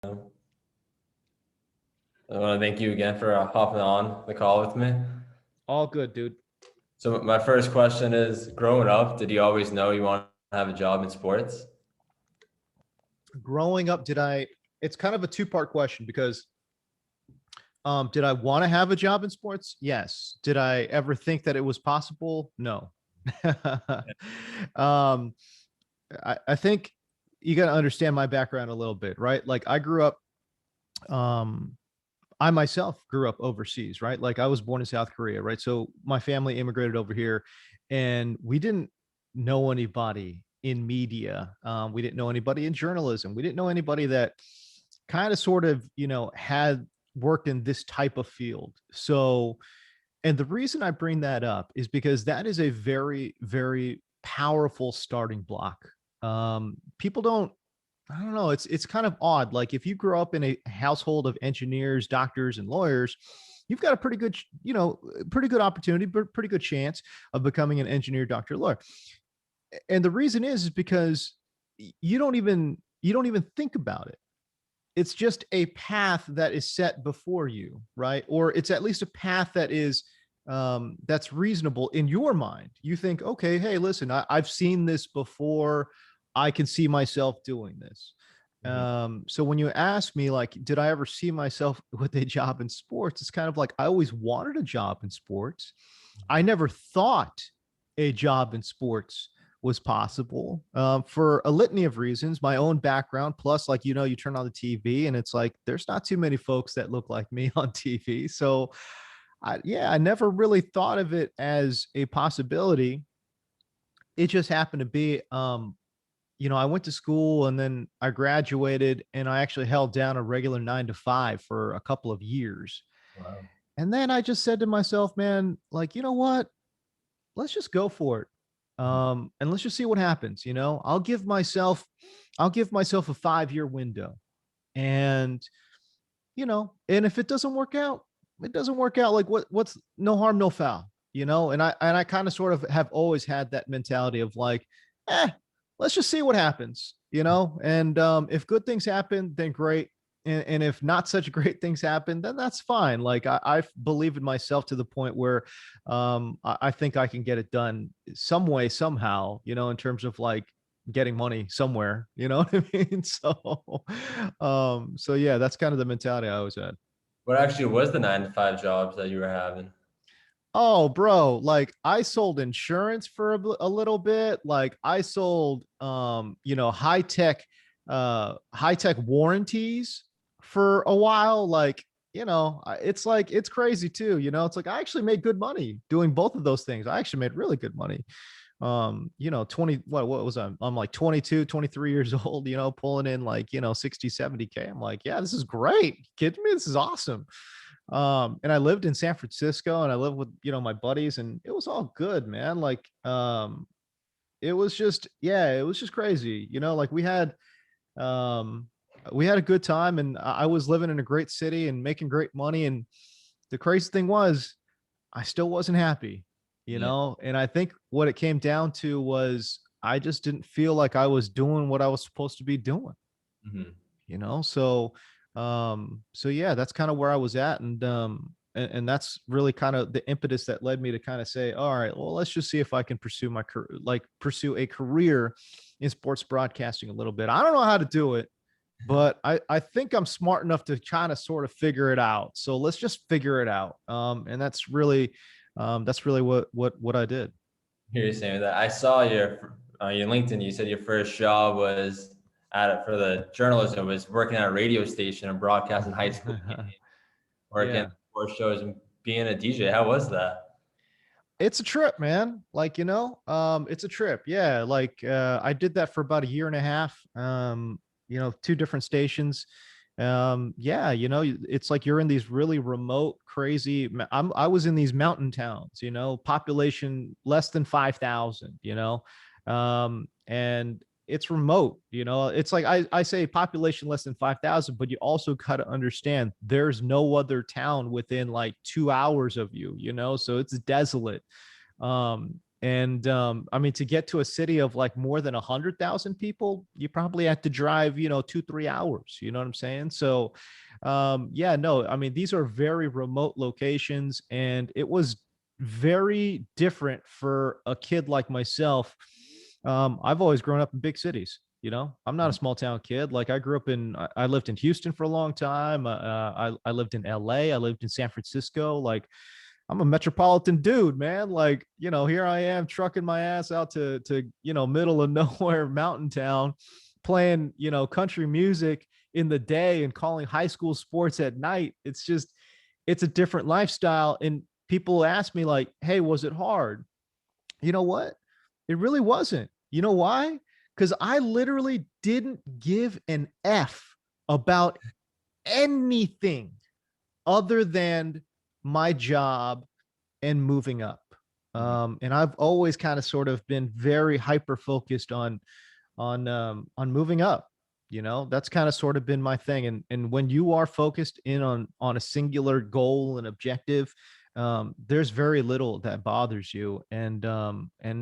I want to thank you again for hopping on the call with me. All good, dude. So my first question is, growing up, did you always know you wanted to have a job in sports? Growing up, it's kind of a two-part question because did I want to have a job in sports? Yes. Did I ever think that it was possible? No. um, I think you got to understand my background a little bit, right? Like I grew up, um, I myself grew up overseas, right? Like I was born in South Korea, right? So my family immigrated over here and we didn't know anybody in media. We didn't know anybody in journalism. We didn't know anybody that kind of sort of, had worked in this type of field. So, and the reason I bring that up is because that is a very, very powerful starting block. People don't, I don't know. It's kind of odd. Like if you grow up in a household of engineers, doctors, and lawyers, you've got a pretty good, pretty good opportunity, but pretty good chance of becoming an engineer, doctor, lawyer. And the reason is because you don't even think about it. It's just a path that is set before you, right? Or it's at least a path that is that's reasonable in your mind. You think, okay, hey, listen, I've seen this before. I can see myself doing this. Mhm. So when you ask me, like, did I ever see myself with a job in sports? It's kind of like I always wanted a job in sports. I never thought a job in sports was possible for a litany of reasons. My own background, plus, like, you turn on the TV and it's like there's not too many folks that look like me on TV. So, I never really thought of it as a possibility. It just happened to be, I went to school and then I graduated and I actually held down a regular 9 to 5 for a couple of years. Wow. And then I just said to myself, man, like, you know what? Let's just go for it. And let's just see what happens. I'll give myself a 5 year window. And, and if it doesn't work out, it doesn't work out. Like what's no harm, no foul, and I kind of sort of have always had that mentality of like, eh, let's just see what happens, and if good things happen, then great. And if not such great things happen, then that's fine. Like I believe in myself to the point where I think I can get it done some way, somehow, in terms of like getting money somewhere, you know what I mean? So yeah, that's kind of the mentality I always had. What actually was the 9 to 5 jobs that you were having? Oh, bro, like I sold insurance for a little bit. Like I sold high tech warranties for a while. Like, it's like it's crazy too, it's like I actually made good money doing both of those things. I actually made really good money. 20, what was I'm like 22, 23 years old, pulling in like, 60, 70K. I'm like, yeah, this is great. You kidding me? This is awesome. And I lived in San Francisco and I lived with, my buddies, and it was all good, man. Like, it was just, yeah, it was just crazy. Like um, we had a good time, and I was living in a great city and making great money. And the crazy thing was I still wasn't happy, Yeah. and I think what it came down to was I just didn't feel like I was doing what I was supposed to be doing, Mhm. so yeah, that's kind of where I was at. And that's really kind of the impetus that led me to kind of say, all right, well, let's just see if I can pursue pursue a career in sports broadcasting a little bit. I don't know how to do it, but I think I'm smart enough to kind of sort of figure it out. So let's just figure it out. And that's really what I did. You're saying that. I saw your LinkedIn. You said your first job was at it for the journalism, was working at a radio station and broadcasting high school games, working Yeah. sports shows and being a DJ. How was that? It's a trip, man. Like, it's a trip. Yeah. Like, I did that for about a year and a half. Two different stations. Yeah, it's like you're in these really remote, crazy. I was in these mountain towns, population less than 5,000, and it's remote, it's like I say population less than 5,000, but you also got to understand there's no other town within like 2 hours of you, so it's desolate. And I mean, to get to a city of like more than 100,000 people, you probably have to drive, 2-3 hours. You know what I'm saying? So, yeah, no, I mean, these are very remote locations, and it was very different for a kid like myself. I've always grown up in big cities. I'm not a small town kid. Like I grew up I lived in Houston for a long time. I lived in LA. I lived in San Francisco. Like I'm a metropolitan dude, man. Like, here I am trucking my ass out to middle of nowhere mountain town, playing, country music in the day and calling high school sports at night. It's a different lifestyle. And people ask me like, hey, was it hard? You know what? It really wasn't. You know why? Because I literally didn't give an F about anything other than my job and moving up. And I've always kind of sort of been very hyper focused on moving up. That's kind of sort of been my thing. And when you are focused in on a singular goal and objective, there's very little that bothers you. And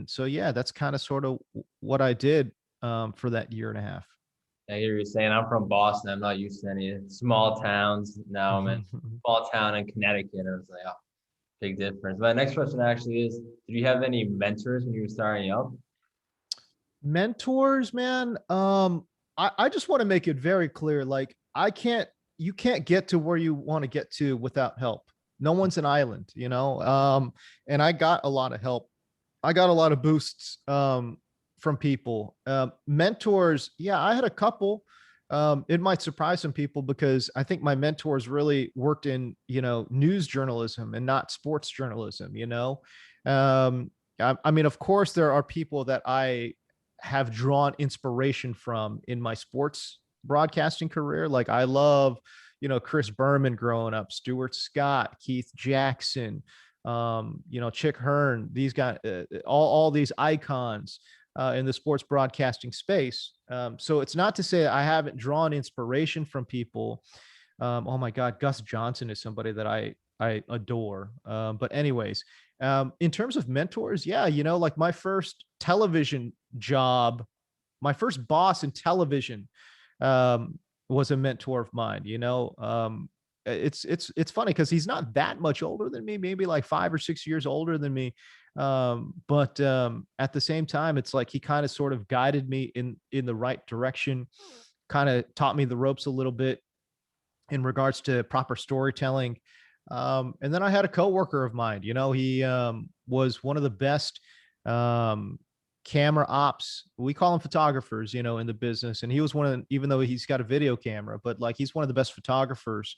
so yeah, that's kind of sort of what I did for that year and a half. I hear you saying I'm from Boston. I'm not used to any small towns. Now I'm in a small town in Connecticut. I was like, oh, big difference. But the next question actually is, did you have any mentors when you were starting out? Mentors, man. I just want to make it very clear. Like you can't get to where you want to get to without help. No one's an island, and I got a lot of help. I got a lot of boosts from people. Mentors, yeah, I had a couple. It might surprise some people because I think my mentors really worked in, news journalism and not sports journalism, I mean, of course, there are people that I have drawn inspiration from in my sports broadcasting career. Like I love, Chris Berman growing up, Stuart Scott, Keith Jackson, Chick Hearn, these guys, all these icons in the sports broadcasting space. So it's not to say I haven't drawn inspiration from people. Oh my God, Gus Johnson is somebody that I adore. But anyways, in terms of mentors, yeah, like my first television job, my first boss in television was a mentor of mine. It's funny because he's not that much older than me, maybe like 5 or 6 years older than me. But at the same time, it's like he kind of sort of guided me in the right direction, kind of taught me the ropes a little bit in regards to proper storytelling. And then I had a coworker of mine, he was one of the best camera ops. We call them photographers, in the business. And he was one of them, even though he's got a video camera, but like he's one of the best photographers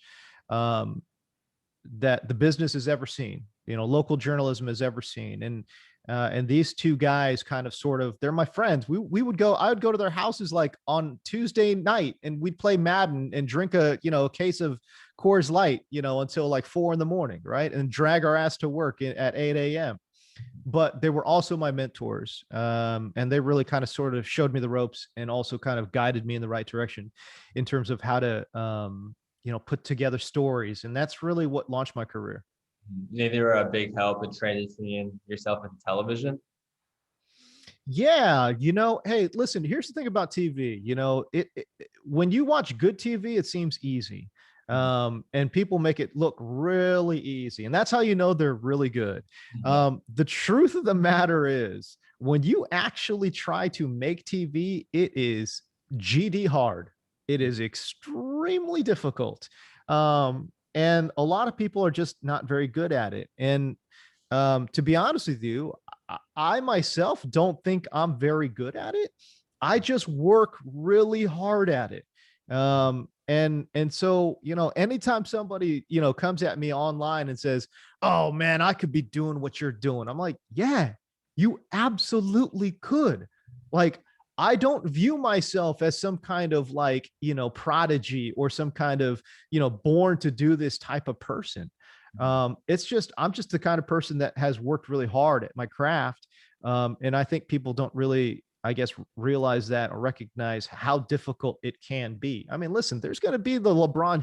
that the business has ever seen, local journalism has ever seen. And these two guys kind of sort of, they're my friends. I would go to their houses like on Tuesday night and we'd play Madden and drink a case of Coors Light, until like 4 a.m. Right. And drag our ass to work at 8 a.m. But they were also my mentors. And they really kind of sort of showed me the ropes and also kind of guided me in the right direction in terms of how to, put together stories. And that's really what launched my career. They were a big help in transitioning yourself into television. Yeah, hey, listen, here's the thing about TV. When you watch good TV, it seems easy. And people make it look really easy. And that's how they're really good. The truth of the matter is, when you actually try to make TV, it is GD hard. It is extremely difficult. And a lot of people are just not very good at it. And to be honest with you, I myself don't think I'm very good at it. I just work really hard at it. And so, anytime somebody, comes at me online and says, oh man, I could be doing what you're doing. I'm like, yeah, you absolutely could. Like, I don't view myself as some kind of like, prodigy or some kind of, born to do this type of person. I'm just the kind of person that has worked really hard at my craft. And I think people don't really, I guess, realize that or recognize how difficult it can be. I mean, listen, there's going to be the LeBron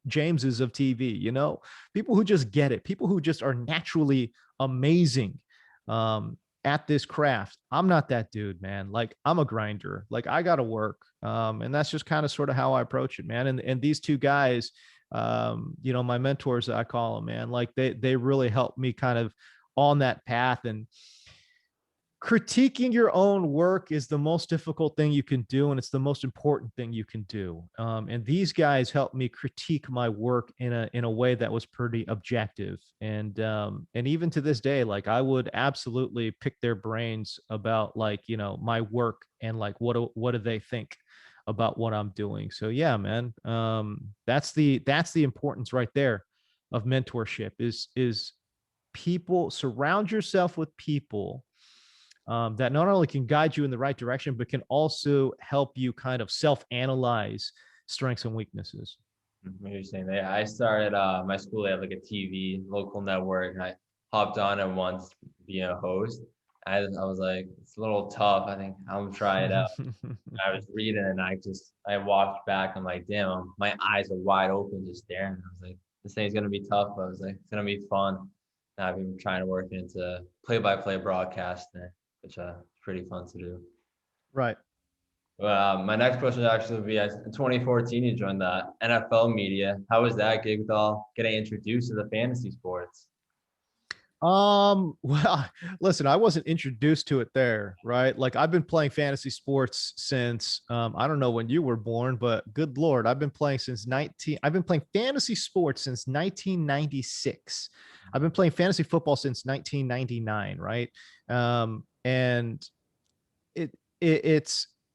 Jameses of TV, people who just get it, people who just are naturally amazing. at this craft. I'm not that dude, man. Like, I'm a grinder. Like, I got to work. And that's just kind of sort of how I approach it, man. And these two guys, my mentors, I call them, man, like they really helped me kind of on that path. And critiquing your own work is the most difficult thing you can do, and it's the most important thing you can do. And these guys helped me critique my work in a way that was pretty objective. And even to this day, like, I would absolutely pick their brains about, like, my work, and like what do they think about what I'm doing. So yeah, man, that's the importance right there of mentorship, is people. Surround yourself with people that not only can guide you in the right direction, but can also help you kind of self-analyze strengths and weaknesses. What you're saying, I started my school. They have like a TV local network, and I hopped on it once being a host. I was like, it's a little tough. I think I'm gonna try it out. I was reading, and I walked back. I'm like, damn, my eyes are wide open just staring. I was like, this thing's gonna be tough. But I was like, it's gonna be fun. And I've been trying to work into play-by-play broadcasting, which is pretty fun to do. Right. My next question actually would be: in 2014, you joined the NFL media. How was that gig with all getting introduced to the fantasy sports? Well, listen, I wasn't introduced to it there, right? Like, I've been playing fantasy sports since I don't know when you were born, but good Lord, I've been playing fantasy sports since 1996. I've been playing fantasy football since 1999, right? And it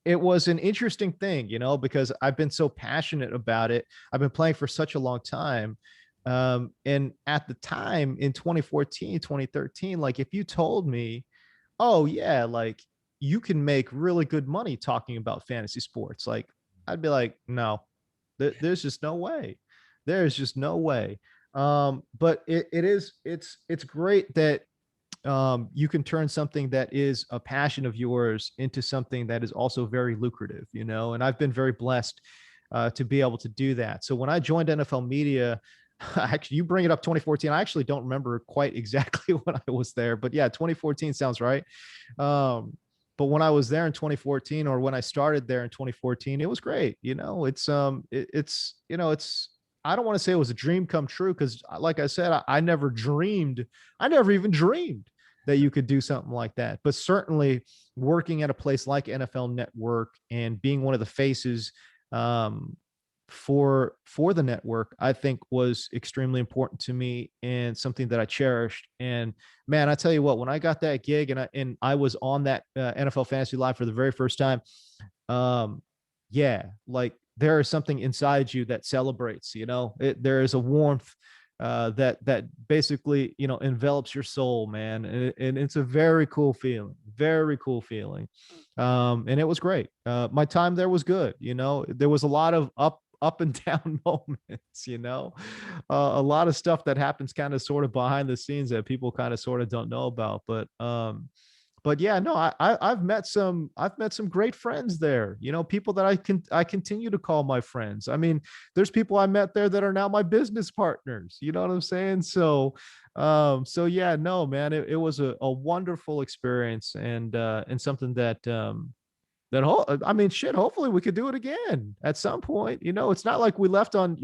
was an interesting thing, because I've been so passionate about it. I've been playing for such a long time. And at the time in 2014, 2013, like, if you told me, oh yeah, like, you can make really good money talking about fantasy sports, like, I'd be like, no, there's just no way. There's just no way. But it's great that you can turn something that is a passion of yours into something that is also very lucrative, and I've been very blessed to be able to do that. So when I joined NFL media, actually, you bring it up 2014. I actually don't remember quite exactly when I was there, but yeah, 2014 sounds right. But when I was there in 2014, or when I started there in 2014, it was great. It's I don't want to say it was a dream come true, because like I said, I never even dreamed that you could do something like that. But certainly working at a place like NFL Network and being one of the faces for the network, I think was extremely important to me, and something that I cherished. And man, I tell you what, when I got that gig, and I was on that NFL Fantasy Live for the very first time, yeah, like, there is something inside you that celebrates. There is a warmth that basically envelops your soul, man, and it's a very cool feeling. And it was great. My time there was good. There was a lot of up and down moments, a lot of stuff that happens kind of sort of behind the scenes that people kind of sort of don't know about. But yeah, no, I've met some great friends there, people that I continue to call my friends. I mean, there's people I met there that are now my business partners, you know what I'm saying? So yeah, no, man, it was a wonderful experience, and something that I mean, shit, hopefully we could do it again at some point. It's not like we left on,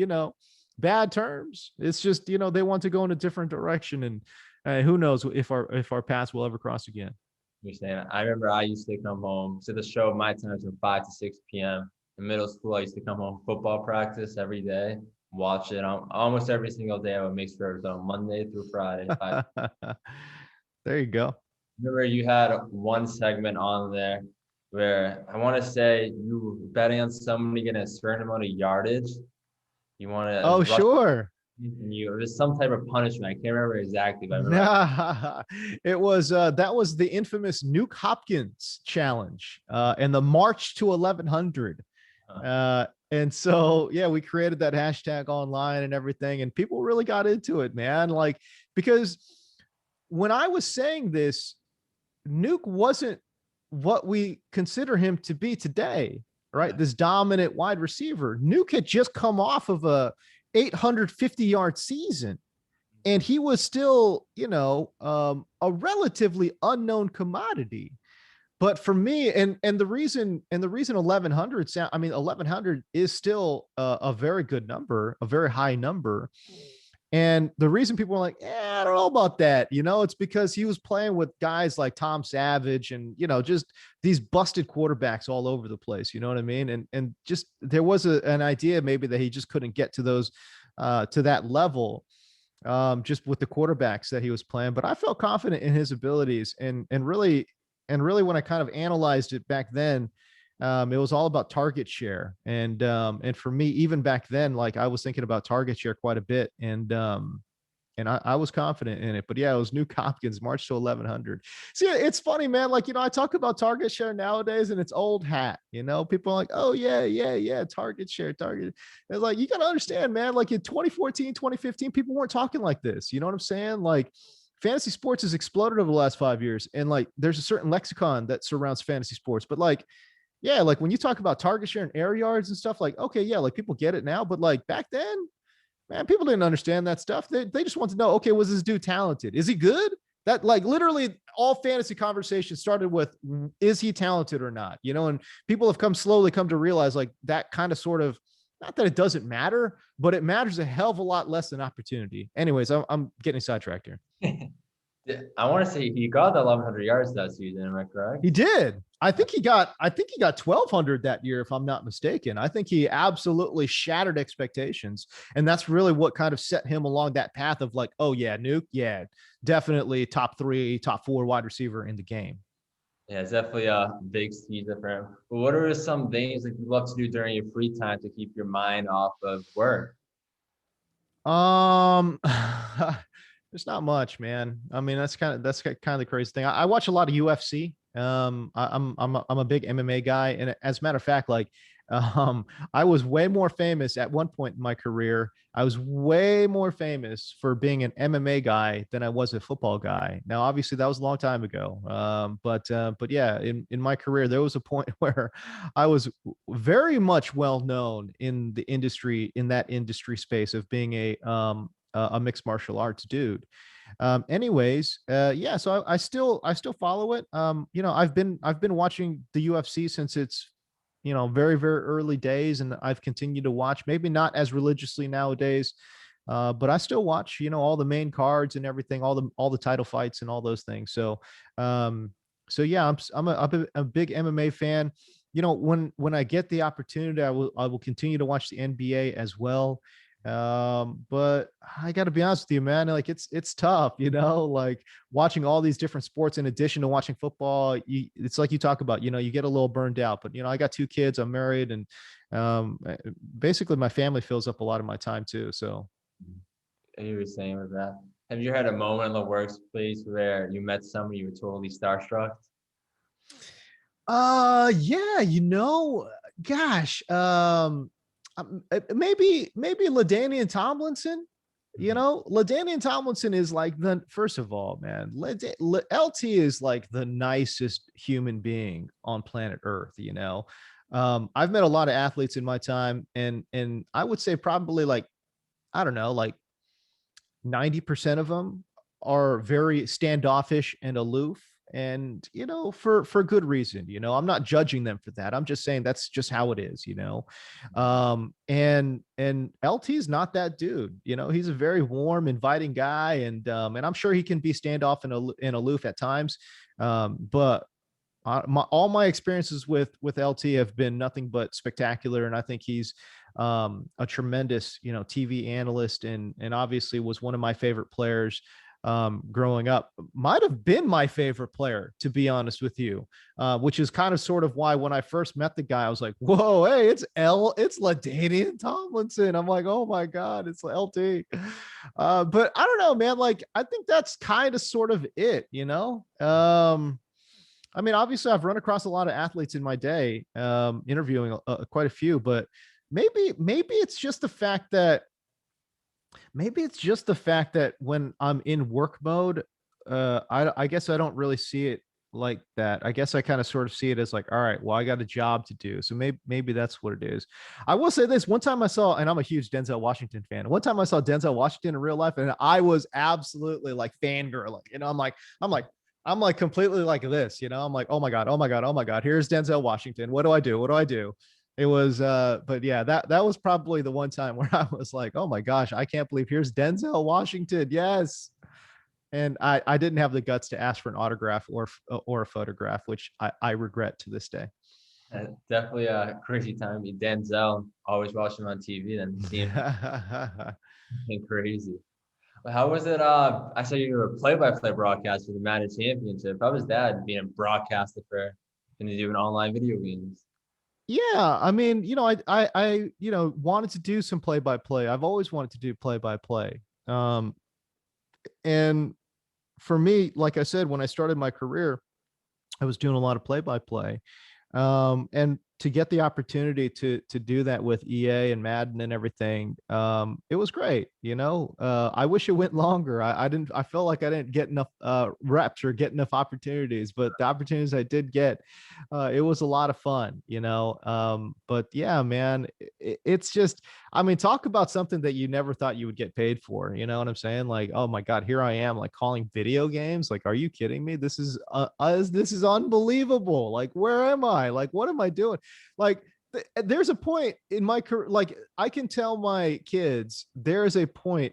bad terms. It's just, they want to go in a different direction, and who knows if our paths will ever cross again. Understand. I remember I used to come home. So the show, my times from 5 to 6 p.m. In middle school, I used to come home football practice every day, watch it almost every single day. I would make sure it was on Monday through Friday. There you go. Remember, you had one segment on there where I want to say you were betting on somebody getting a certain amount of yardage. You want to. Oh, sure. It was some type of punishment. I can't remember exactly, but I remember. Nah, it was that was the infamous Nuke Hopkins challenge, and the March to 1100. And so yeah, we created that hashtag online and everything, and people really got into it, man. Like, because when I was saying this, Nuke wasn't what we consider him to be today, right? Yeah. This dominant wide receiver. Nuke had just come off of a 850-yard season. and he was still, a relatively unknown commodity. But for me, and the reason 1100 sound, I mean, 1100 is still a very good number, a very high number. And the reason people are like, I don't know about that, it's because he was playing with guys like Tom Savage and, just these busted quarterbacks all over the place. You know what I mean? And just there was an idea maybe that he just couldn't get to those, to that level, just with the quarterbacks that he was playing. But I felt confident in his abilities, and really when I kind of analyzed it back then, it was all about target share. And for me, even back then, like I was thinking about target share quite a bit. And I was confident in it. But yeah, it was Nuke Hopkins, March to 1100. See, it's funny, man. Like, I talk about target share nowadays and it's old hat. People are like, oh, yeah, target share, target. It's like, you got to understand, man, like in 2014, 2015, people weren't talking like this. You know what I'm saying? Like, fantasy sports has exploded over the last 5 years. And like, there's a certain lexicon that surrounds fantasy sports. But like, yeah, like when you talk about target share and air yards and stuff, like, okay, yeah, like people get it now. But like back then, man, people didn't understand that stuff. They just want to know, okay, was this dude talented? Is he good? That like literally all fantasy conversations started with, is he talented or not? And people have slowly come to realize like that kind of sort of, not that it doesn't matter, but it matters a hell of a lot less than opportunity. Anyways, I'm getting sidetracked here. I want to say he got the 1100 yards that season, am I correct? He did. I think he got 1200 that year, if I'm not mistaken. I think he absolutely shattered expectations. And that's really what kind of set him along that path of like, oh yeah, Nuke. Yeah, definitely top 3, top 4 wide receiver in the game. Yeah, it's definitely a big season for him. But what are some things that you love to do during your free time to keep your mind off of work? There's not much, man. I mean, that's kind of the crazy thing. I watch a lot of UFC. I'm a big MMA guy, and as a matter of fact, like, I was way more famous at one point in my career. I was way more famous for being an MMA guy than I was a football guy. Now, obviously, that was a long time ago. But yeah, in my career, there was a point where I was very much well known in the industry, in that industry space of being a mixed martial arts dude. Anyways, yeah, so I still follow it. I've been watching the UFC since its very, very early days, and I've continued to watch, maybe not as religiously nowadays, but I still watch all the main cards and everything, all the title fights and all those things. So yeah, I'm a big MMA fan. When I get the opportunity, I will continue to watch the NBA as well. But I got to be honest with you, man, like it's tough, like watching all these different sports in addition to watching football. It's like you talk about, you get a little burned out. But I got 2 kids, I'm married, and basically my family fills up a lot of my time too. So You were saying with that. Have you had a moment in the workplace where you met someone you were totally starstruck? Yeah, gosh, maybe LaDainian Tomlinson. LaDainian Tomlinson is like first of all, man, LT is like the nicest human being on planet Earth. I've met a lot of athletes in my time, and I would say probably like, I don't know, like 90% of them are very standoffish and aloof, and for good reason. I'm not judging them for that. I'm just saying that's just how it is. And LT's not that dude. He's a very warm, inviting guy, and I'm sure he can be standoff and aloof at times, but all my experiences with LT have been nothing but spectacular, and I think he's a tremendous TV analyst, and obviously was one of my favorite players growing up. Might have been my favorite player, to be honest with you, which is kind of sort of why when I first met the guy, I was like, whoa, hey, it's LaDainian Tomlinson. I'm like, oh my God, it's LT. But I don't know, man, like I think that's kind of sort of it. I mean, obviously I've run across a lot of athletes in my day, interviewing quite a few, but maybe it's just the fact that when I'm in work mode, I guess I don't really see it like that. I guess I kind of sort of see it as like, all right, well, I got a job to do. So maybe that's what it is. I will say this one time I saw, and I'm a huge Denzel Washington fan. One time I saw Denzel Washington in real life, and I was absolutely like fangirling. I'm like completely like this, I'm like, oh my God, oh my God, oh my God. Here's Denzel Washington. What do I do? What do I do? It was but yeah, that was probably the one time where I was like, oh my gosh, I can't believe here's Denzel Washington. Yes. And I didn't have the guts to ask for an autograph or a photograph, which I regret to this day. Definitely a crazy time. Denzel, always watching him on TV, then seeing him crazy. But how was it? I saw you were a play-by-play broadcaster for the Madden Championship. How was that being a broadcaster for and doing online video games? Yeah, I mean, wanted to do some play by play. I've always wanted to do play by play. And for me, like I said, when I started my career, I was doing a lot of play by play. And to get the opportunity to do that with EA and Madden and everything, it was great. I wish it went longer. I felt like I didn't get enough reps or get enough opportunities, but the opportunities I did get, it was a lot of fun. But yeah, man, it's just, I mean, talk about something that you never thought you would get paid for. You know what I'm saying? Like, oh my God, here I am, like calling video games. Like, are you kidding me? This is unbelievable. Like, where am I? Like, what am I doing? Like, there's a point in my career, like I can tell my kids, there is a point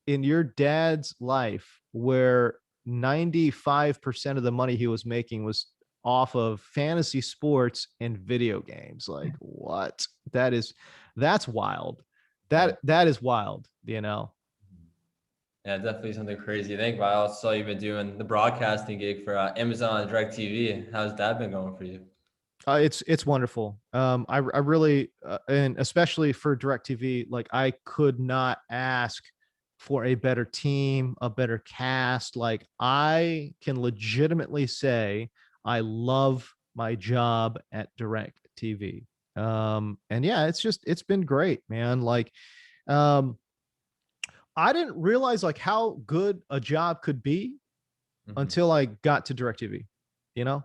in your dad's life where 95% of the money he was making was off of fantasy sports and video games. Like, what? That's wild. That is wild. Yeah, definitely something crazy to think about. I also saw you've been doing the broadcasting gig for Amazon Directv. How's that been going for you? It's wonderful. I really and especially for DirecTV, like I could not ask for a better team, a better cast. Like I can legitimately say I love my job at DirecTV. And yeah, it's been great, man. Like, I didn't realize like how good a job could be until I got to DirecTV.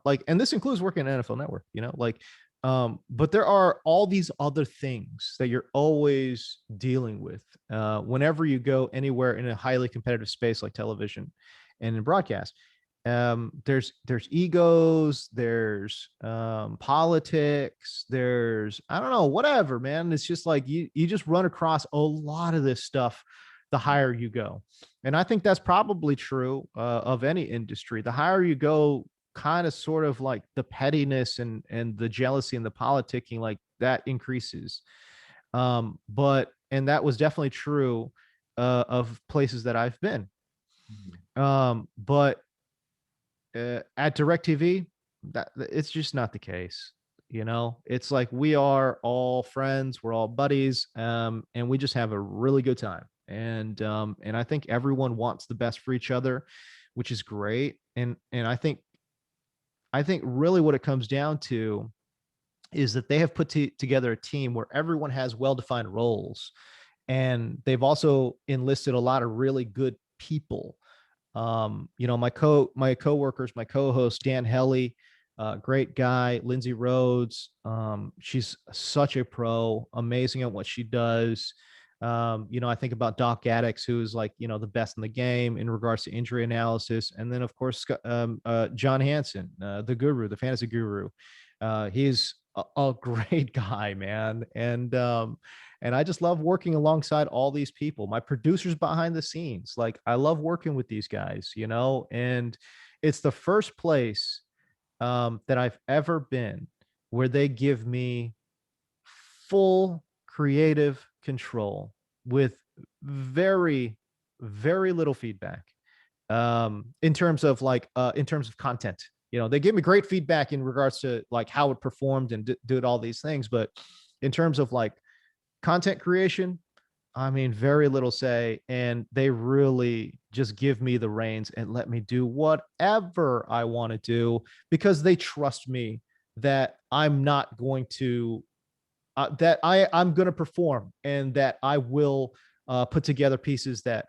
Like, and this includes working at NFL Network, like, but there are all these other things that you're always dealing with whenever you go anywhere in a highly competitive space like television and in broadcast. There's egos, there's politics, there's, I don't know, whatever, man. It's just like you just run across a lot of this stuff the higher you go. And I think that's probably true of any industry. The higher you go, kind of sort of like the pettiness and the jealousy and the politicking, like that increases. But that was definitely true of places that I've been. But at DirecTV, that it's just not the case. It's like we are all friends, we're all buddies, and we just have a really good time. And I think everyone wants the best for each other, which is great. And I think really what it comes down to is that they have put together a team where everyone has well-defined roles, and they've also enlisted a lot of really good people. My coworkers, my co-host Dan Helly, great guy. Lindsay Rhodes, she's such a pro, amazing at what she does. I think about Doc Gaddix, who's like, the best in the game in regards to injury analysis. And then, of course, John Hansen, the guru, the fantasy guru. He's a great guy, man. And I just love working alongside all these people, my producers behind the scenes. Like, I love working with these guys, and it's the first place that I've ever been where they give me full creative control with very, very little feedback in terms of content. They give me great feedback in regards to like how it performed and did all these things, but in terms of like content creation, I mean, very little say, and they really just give me the reins and let me do whatever I want to do because they trust me that I'm not going to that I'm going to perform and that I will put together pieces that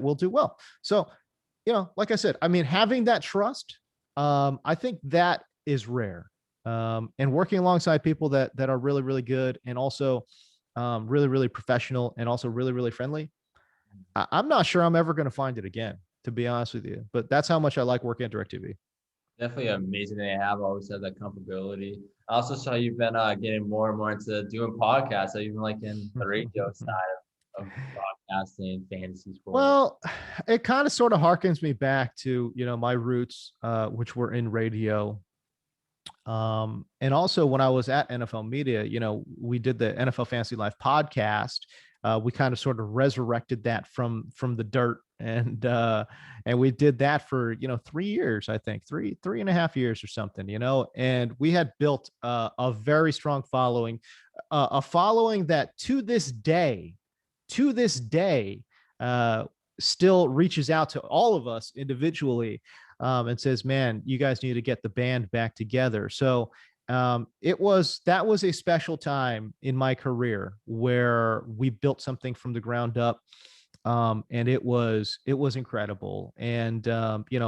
will do well. So, like I said, I mean, having that trust, I think that is rare. And working alongside people that are really, really good and also really, really professional and also really, really friendly. I'm not sure I'm ever going to find it again, to be honest with you. But that's how much I like working at Directv. Definitely an amazing thing to have. Always had that comfortability. I also saw you've been getting more and more into doing podcasts. So even like in the radio side of broadcasting, fantasy sports. Well, it kind of sort of harkens me back to, my roots, which were in radio. And also when I was at NFL Media, we did the NFL Fantasy Life podcast. We kind of sort of resurrected that from the dirt, and we did that for 3 years, I think 3.5 years or something, and we had built a very strong following, a following that to this day, uh, still reaches out to all of us individually, and says, "Man, you guys need to get the band back together." So that was a special time in my career where we built something from the ground up, and it was incredible. And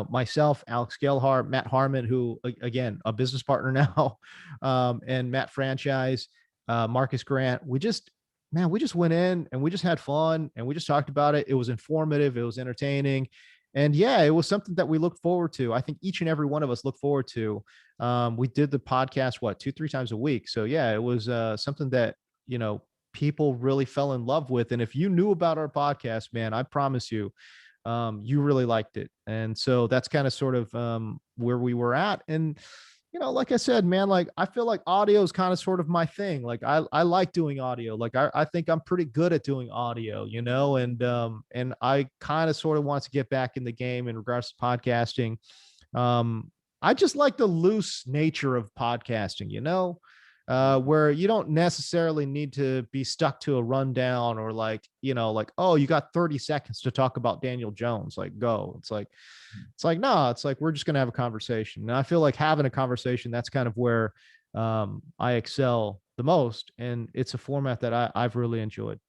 myself, Alex Gelhar, Matt Harmon, who again a business partner now, and Matt Franchise, Marcus Grant, we just went in and we just had fun and we just talked about it. It was informative, it was entertaining. And yeah, it was something that we looked forward to. I think each and every one of us looked forward to. We did the podcast, 2, 3 times a week. So yeah, it was something that, people really fell in love with. And if you knew about our podcast, man, I promise you, you really liked it. And so that's kind of sort of where we were at. And, like I said, man, like I feel like audio is kind of sort of my thing. Like I like doing audio. Like I think I'm pretty good at doing audio, and I kind of sort of want to get back in the game in regards to podcasting. I just like the loose nature of podcasting, where you don't necessarily need to be stuck to a rundown or like, oh, you got 30 seconds to talk about Daniel Jones, like go. No, it's like, we're just going to have a conversation. And I feel like having a conversation, that's kind of where I excel the most. And it's a format that I've really enjoyed.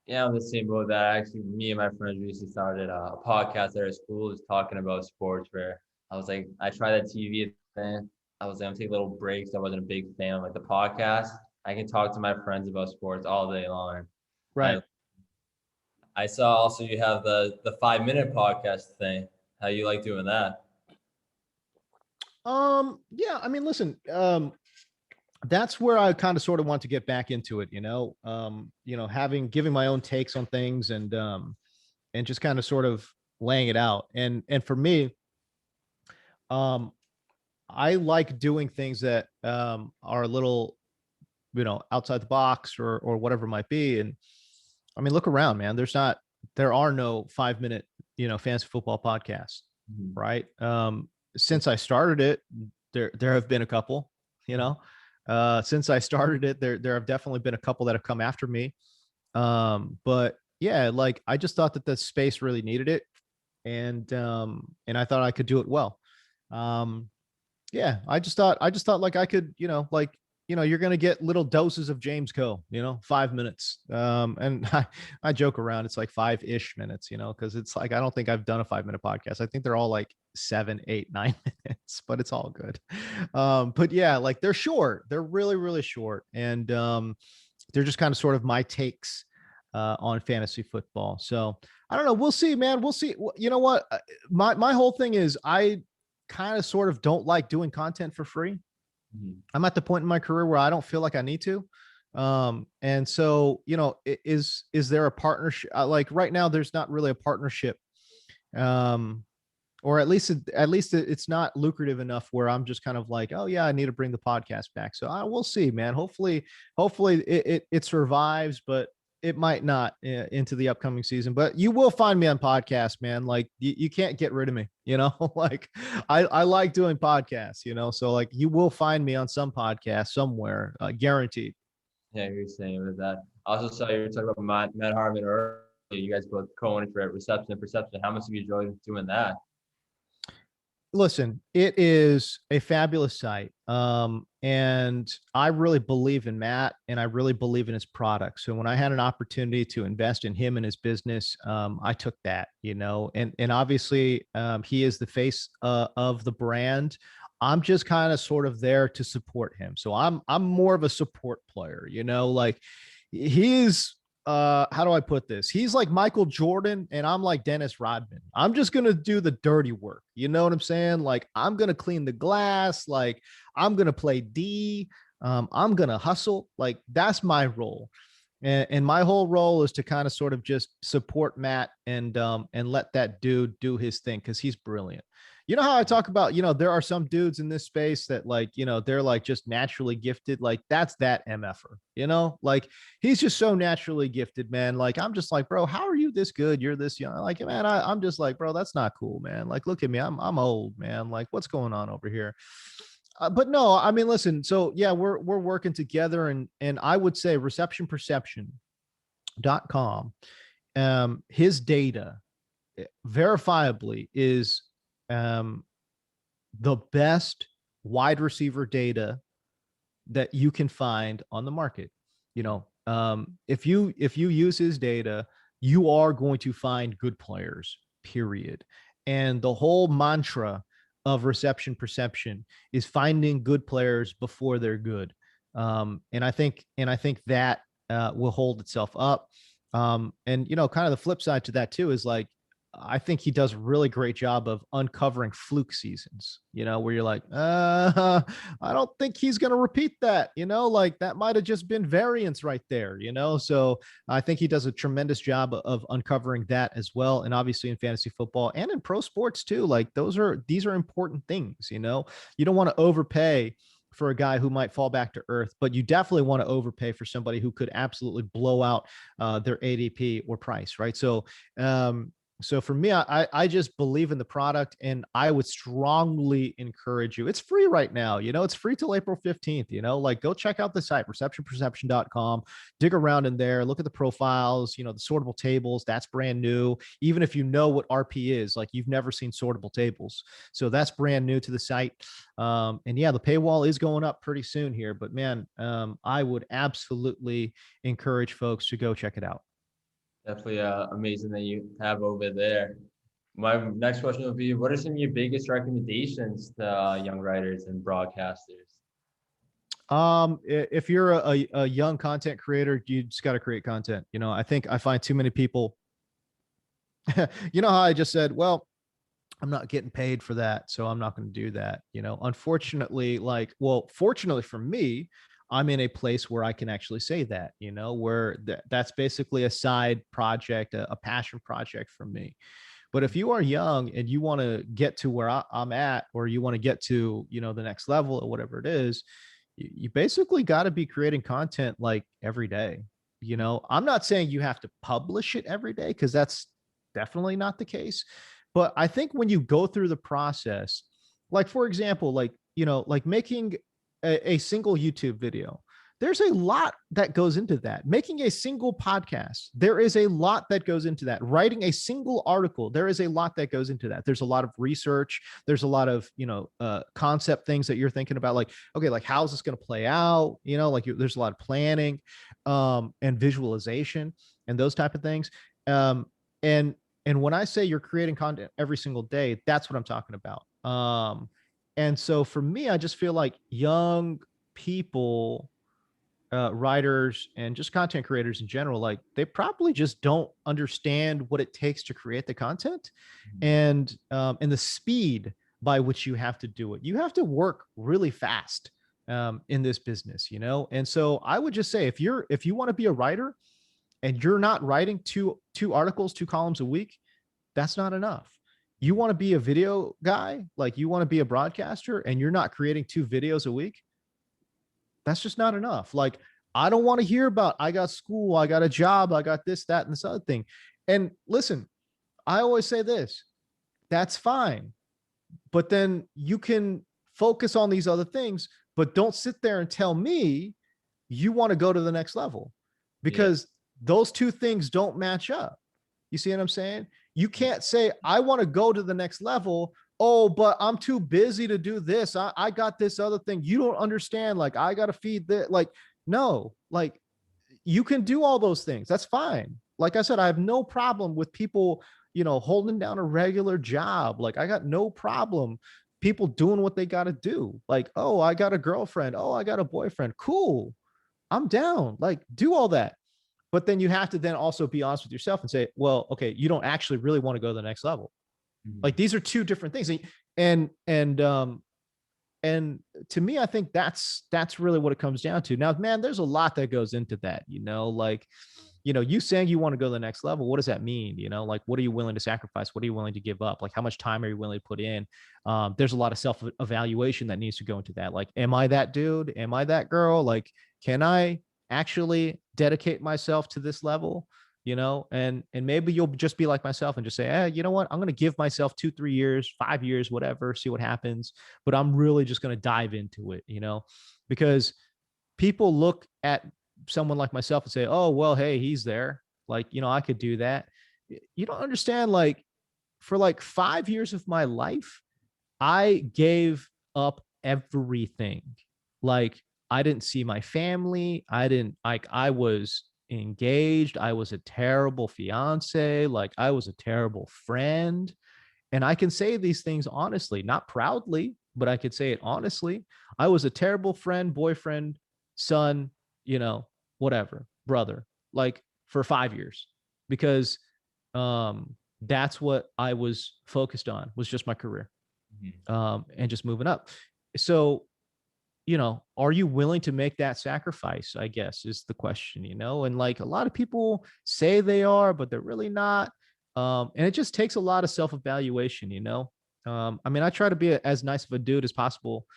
Yeah, I'm the same boat. That actually, me and my friends recently started a podcast there at school, just talking about sports. Where I was like, I tried that TV thing. I was like, I'm taking little breaks. I wasn't a big fan of like the podcast. I can talk to my friends about sports all day long. Right. I saw also you have the 5 minute podcast thing. How you like doing that? Yeah, I mean, listen, that's where I kind of sort of want to get back into it, giving my own takes on things, and just kind of sort of laying it out. And for me, I like doing things that are a little, outside the box or whatever it might be. And I mean, look around, man. There are no 5 minute, fantasy football podcasts, right? Since I started it, there have been a couple, since I started it, there have definitely been a couple that have come after me. But yeah, like I just thought that the space really needed it. And I thought I could do it well. Yeah, I just thought like I could, you're going to get little doses of James Koh, 5 minutes. And I joke around. It's like 5-ish minutes, cause it's like, I don't think I've done a 5 minute podcast. I think they're all like 7, 8, 9 minutes, but it's all good. But yeah, like they're short, they're really, really short. And, they're just kind of sort of my takes, on fantasy football. So I don't know. We'll see, man. We'll see. You know what? My whole thing is I kind of sort of don't like doing content for free. I'm at the point in my career where I don't feel like I need to. And so, is there a partnership? Like right now, there's not really a partnership. Or at least it's not lucrative enough where I'm just kind of like, oh yeah, I need to bring the podcast back. So we'll see, man. Hopefully it survives, but it might not into the upcoming season. But you will find me on podcasts, man. Like you can't get rid of me, like I like doing podcasts, so like you will find me on some podcast somewhere, guaranteed. Yeah, you're saying with that. I also saw you were talking about Matt Harmon earlier. You guys both co-owned for reception and perception. How much have you enjoyed doing that? Listen, it is a fabulous site. And I really believe in Matt and I really believe in his product. So when I had an opportunity to invest in him and his business, I took that, and obviously he is the face of the brand. I'm just kind of sort of there to support him. So I'm more of a support player, like he's how do I put this? He's like Michael Jordan and I'm like Dennis Rodman. I'm just going to do the dirty work. You know what I'm saying? Like I'm going to clean the glass, like I'm going to play D. I'm going to hustle. Like that's my role. And my whole role is to kind of sort of just support Matt and let that dude do his thing because he's brilliant. You know how I talk about, there are some dudes in this space that like, they're like just naturally gifted. Like that's that MFer, like he's just so naturally gifted, man. Like I'm just like, bro, how are you this good? You're this young. Like, man, I'm just like, bro, that's not cool, man. Like, look at me. I'm old, man. Like, what's going on over here? But no, I mean, listen. So yeah, we're working together, and I would say receptionperception.com. His data verifiably is the best wide receiver data that you can find on the market. If you use his data, you are going to find good players, period. And the whole mantra of reception perception is finding good players before they're good. And I think that will hold itself up. And kind of the flip side to that too is like I think he does a really great job of uncovering fluke seasons, where you're like, I don't think he's going to repeat that, like that might've just been variance right there, So I think he does a tremendous job of uncovering that as well. And obviously in fantasy football and in pro sports too, like these are important things, you don't want to overpay for a guy who might fall back to earth, but you definitely want to overpay for somebody who could absolutely blow out their ADP or price. Right. So for me, I just believe in the product and I would strongly encourage you. It's free right now. It's free till April 15th, like go check out the site, receptionperception.com, dig around in there, look at the profiles, the sortable tables, that's brand new. Even if you know what RP is, like you've never seen sortable tables. So that's brand new to the site. And yeah, the paywall is going up pretty soon here, but man, I would absolutely encourage folks to go check it out. Definitely amazing that you have over there. My next question would be, what are some of your biggest recommendations to young writers and broadcasters? If you're a young content creator, you just got to create content. I think I find too many people, how I just said, well, I'm not getting paid for that, so I'm not going to do that. Unfortunately, fortunately for me, I'm in a place where I can actually say that, where that's basically a side project, a passion project for me. But if you are young and you want to get to where I'm at, or you want to get to, the next level or whatever it is, you basically got to be creating content like every day. I'm not saying you have to publish it every day, because that's definitely not the case. But I think when you go through the process, like, for example, like making a single YouTube video, there's a lot that goes into that. Making a single podcast, there is a lot that goes into that. Writing a single article, there is a lot that goes into that. There's a lot of research. There's a lot of, concept things that you're thinking about, like, okay, like how's this going to play out? There's a lot of planning and visualization and those type of things. And when I say you're creating content every single day, that's what I'm talking about. And so for me, I just feel like young people, writers, and just content creators in general, like they probably just don't understand what it takes to create the content, and the speed by which you have to do it. You have to work really fast in this business, And so I would just say, if you want to be a writer and you're not writing two articles, 2 columns a week, that's not enough. You want to be a video guy, like you want to be a broadcaster, and you're not creating 2 videos a week, that's just not enough. Like, I don't want to hear about, I got school, I got a job, I got this, that, and this other thing. And listen, I always say this, that's fine, but then you can focus on these other things, but don't sit there and tell me you want to go to the next level, because those 2 things don't match up. You see what I'm saying? You can't say, I want to go to the next level, oh, but I'm too busy to do this. I got this other thing. You don't understand. Like, I got to feed that. Like, no, like, you can do all those things. That's fine. Like I said, I have no problem with people, holding down a regular job. Like, I got no problem people doing what they got to do. Like, oh, I got a girlfriend. Oh, I got a boyfriend. Cool. I'm down. Like, do all that. But then you have to then also be honest with yourself and say, well, okay, you don't actually really want to go to the next level. Like, these are two different things. And to me, I think that's really what it comes down to. Now, man, there's a lot that goes into that, like, you saying you want to go to the next level. What does that mean? Like, what are you willing to sacrifice? What are you willing to give up? Like, how much time are you willing to put in? There's a lot of self-evaluation that needs to go into that. Like, am I that dude? Am I that girl? Like, can I actually dedicate myself to this level? And maybe you'll just be like myself and just say, hey, you know what? I'm going to give myself 2-3 years, 5 years, whatever, see what happens. But I'm really just going to dive into it, because people look at someone like myself and say, oh, well, hey, he's there. Like, I could do that. You don't understand. Like, for like 5 years of my life, I gave up everything. Like, I didn't see my family. I was engaged. I was a terrible fiance. Like, I was a terrible friend. And I can say these things honestly, not proudly, but I could say it honestly. I was a terrible friend, boyfriend, son, whatever, brother, like, for 5 years, because that's what I was focused on, was just my career, and just moving up. So, are you willing to make that sacrifice, I guess, is the question, and like, a lot of people say they are, but they're really not. And it just takes a lot of self-evaluation, I mean, I try to be as nice of a dude as possible,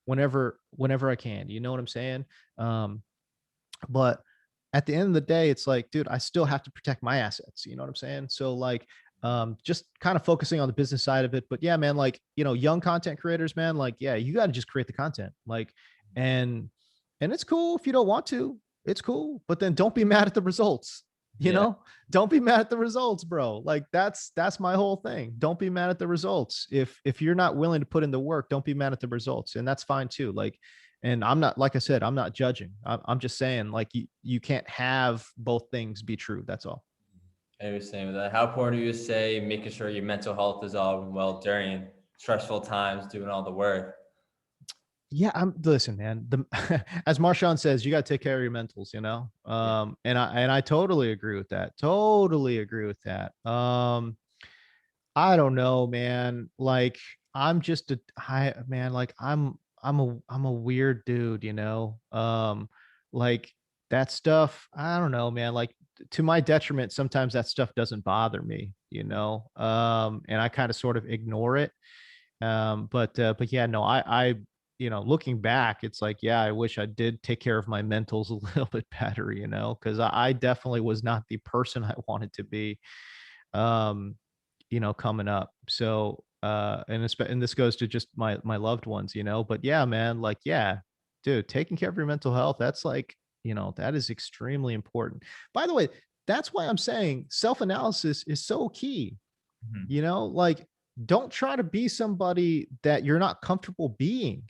whenever I can, you know what I'm saying? But at the end of the day, it's like, dude, I still have to protect my assets. You know what I'm saying? So, like, just kind of focusing on the business side of it. But yeah, man, like, young content creators, man, like, yeah, you got to just create the content. Like, and it's cool if you don't want to, it's cool, but then don't be mad at the results. Don't be mad at the results, bro. Like, that's my whole thing. Don't be mad at the results. If you're not willing to put in the work, don't be mad at the results. And that's fine too. Like, and I'm not, like I said, I'm not judging. I'm just saying, like, you can't have both things be true. That's all. I was saying with that. How important do you say making sure your mental health is all well during stressful times, doing all the work? Yeah, listen, man. As Marshawn says, you got to take care of your mentals, and I totally agree with that. Totally agree with that. I don't know, man. Like, I'm just man, like, I'm a weird dude, like, that stuff, I don't know, man. Like, to my detriment, sometimes that stuff doesn't bother me, and I kind of sort of ignore it. But yeah, no, I looking back, it's like, yeah, I wish I did take care of my mentals a little bit better, because I definitely was not the person I wanted to be, coming up. So, and this goes to just my loved ones, but yeah, man, like, yeah, dude, taking care of your mental health, that's like, that is extremely important. By the way, that's why I'm saying self-analysis is so key. Like, don't try to be somebody that you're not comfortable being.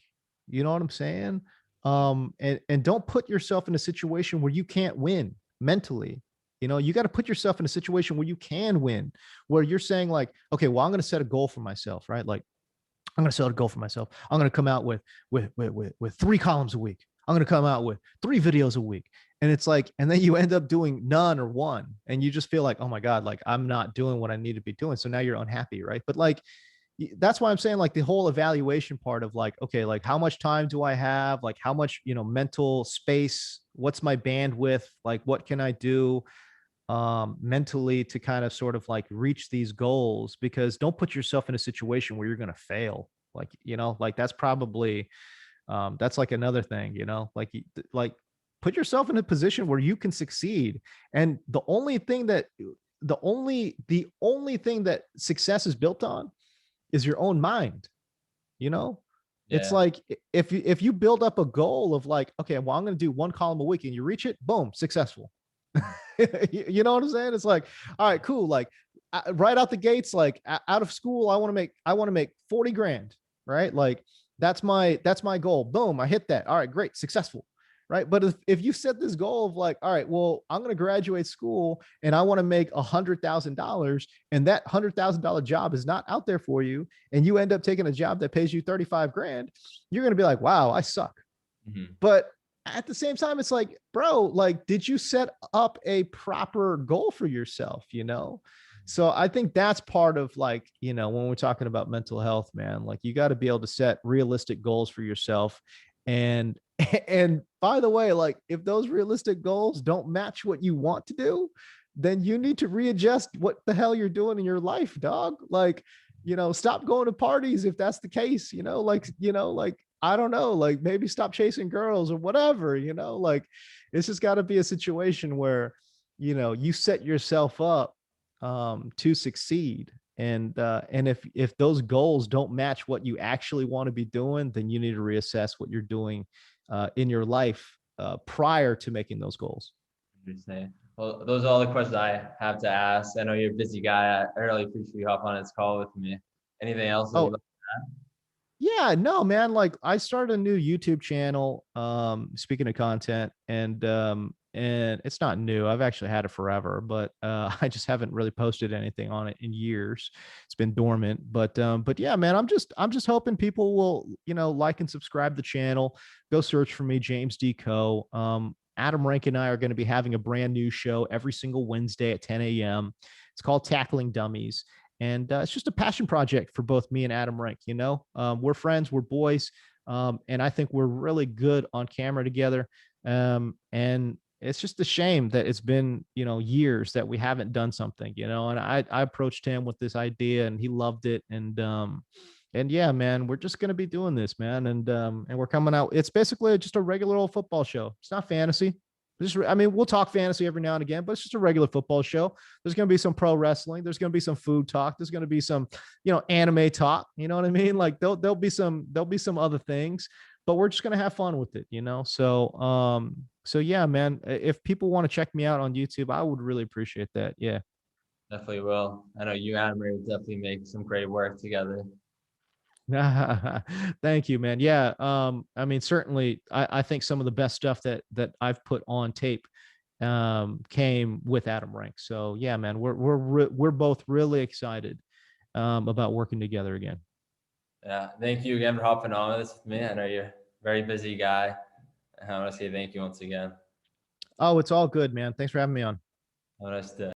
You know what I'm saying? And don't put yourself in a situation where you can't win mentally. You got to put yourself in a situation where you can win, where you're saying, like, okay, well, I'm going to set a goal for myself, right? Like, I'm going to set a goal for myself. I'm going to come out with 3 columns a week. I'm going to come out with 3 videos a week. And it's like, and then you end up doing none or one, and you just feel like, oh my God, like, I'm not doing what I need to be doing. So now you're unhappy, right? But like, that's why I'm saying, like, the whole evaluation part of, like, okay, like, how much time do I have? Like, how much, mental space, what's my bandwidth? Like, what can I do mentally to kind of sort of like reach these goals? Because don't put yourself in a situation where you're going to fail. Like, like, that's probably, that's like another thing, like, put yourself in a position where you can succeed. And the only thing that success is built on is your own mind. It's like, if you build up a goal of, like, okay, well, I'm going to do 1 column a week, and you reach it, boom, successful. You know what I'm saying? It's like, all right, cool. Like, right out the gates, like out of school, I want to make 40 grand, right? Like that's my goal. Boom, I hit that. All right, great, successful. Right. But if you set this goal of like, all right, well, I'm going to graduate school and I want to make $100,000, and that $100,000 job is not out there for you, and you end up taking a job that pays you 35 grand, you're going to be like, wow, I suck. But at the same time, it's like, bro, like, did you set up a proper goal for yourself? So I think that's part of, like, when we're talking about mental health, man, like, you got to be able to set realistic goals for yourself. And and by the way, like, if those realistic goals don't match what you want to do, then you need to readjust what the hell you're doing in your life, dog. Like, stop going to parties if that's the case, like, I don't know, like, maybe stop chasing girls or whatever, like, it's just got to be a situation where, you set yourself up to succeed. And if those goals don't match what you actually want to be doing, then you need to reassess what you're doing in your life prior to making those goals. Well, those are all the questions I have to ask. I know you're a busy guy. I really appreciate you hopping on this call with me. Anything else? Yeah, no, man. Like, I started a new YouTube channel, speaking of content, and it's not new. I've actually had it forever, but I just haven't really posted anything on it in years. It's been dormant. But yeah, man, I'm just hoping people will, like and subscribe to the channel. Go search for me, James D. Koh. Adam Rank and I are going to be having a brand new show every single Wednesday at 10 a.m. It's called Tackling Dummies. And it's just a passion project for both me and Adam Rank. We're friends, we're boys. And I think we're really good on camera together. And it's just a shame that it's been, years that we haven't done something, and I approached him with this idea and he loved it. And yeah, man, we're just going to be doing this, man. And we're coming out. It's basically just a regular old football show. It's not fantasy. We'll talk fantasy every now and again, but it's just a regular football show. There's going to be some pro wrestling. There's going to be some food talk. There's going to be some, anime talk. You know what I mean? Like, there'll be some other things, but we're just going to have fun with it, So yeah, man, if people want to check me out on YouTube, I would really appreciate that. Yeah. Definitely will. I know you and Amory would definitely make some great work together. Thank you, man. Yeah. Certainly I think some of the best stuff that I've put on tape came with Adam Rank. So yeah, man, we're both really excited about working together again. Yeah. Thank you again for hopping on this with me. I know you're a very busy guy. I want to say thank you once again. Oh, it's all good, man. Thanks for having me on. Have a nice day.